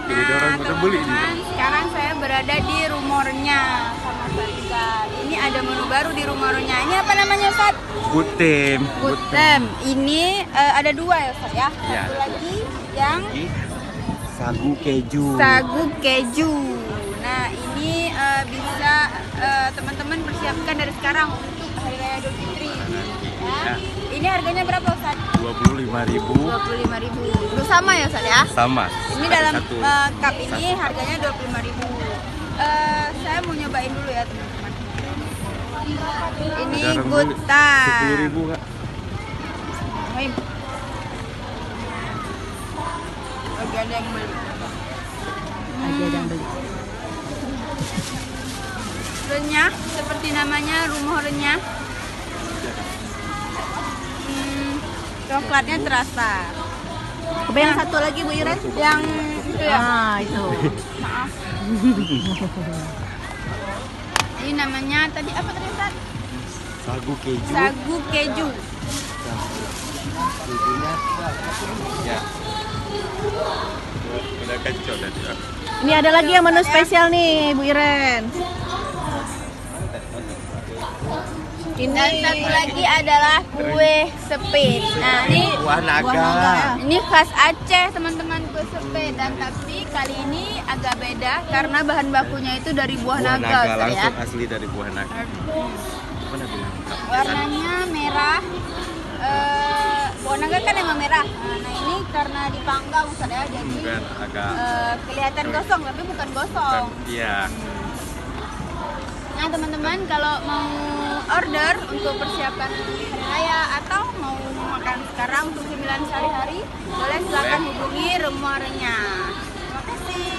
Jadi orang pada beli nih. teman-teman, sekarang saya berada di rumornya sama Ustaz. Ini ada menu baru di rumornya. Ini apa namanya, Ustaz? Butem. Butem. Ini ada dua ya, Ustaz ya? Iya, Satu ada lagi yang Sagu keju. sagu keju. Nah, ini bisa teman-teman persiapkan dari sekarang untuk Hari Raya Idul Fitri. Ya. Ya. Ini harganya berapa, Ustaz? 25.000. 25.000. Itu sama ya, Ustaz ya? Sama. Ini Ada dalam satu. cup ini Satu. harganya 25.000. Saya mau nyobain dulu ya, teman-teman. Ini Jarang beli. Gutan. 10.000 Kak. Baik. Lagi ada yang beli. Lagi ada yang beli. Renyah, seperti namanya, rumah renyah. Coklatnya terasa. Coba yang satu lagi Bu Iren. Yang itu ya. Ah, itu. Maaf. Ini namanya tadi apa tadi, Ustaz? Sagu keju. Sagu keju. Kejunya. Ya. Udah kacau tadi. Ini ada lagi yang menu spesial nih Bu Iren. Dan satu lagi adalah kue sepit. Nah, ini Buah naga. naga. ini khas Aceh, teman-teman, kue sepit. Dan tapi kali ini agak beda karena bahan bakunya itu dari buah Buah naga, naga Ustaz, ya. langsung asli dari buah naga. Mana bilang? Warnanya merah. Buah naga kan emang merah. Nah, ini karena dipanggang, Ustaz, ya, jadi Bukan agak. kelihatan gosong tapi bukan gosong. Iya. Nah, teman-teman, kalau mau order untuk persiapan hari raya atau mau makan sekarang untuk 9 sehari-hari, boleh silakan hubungi rumornya. Terima kasih.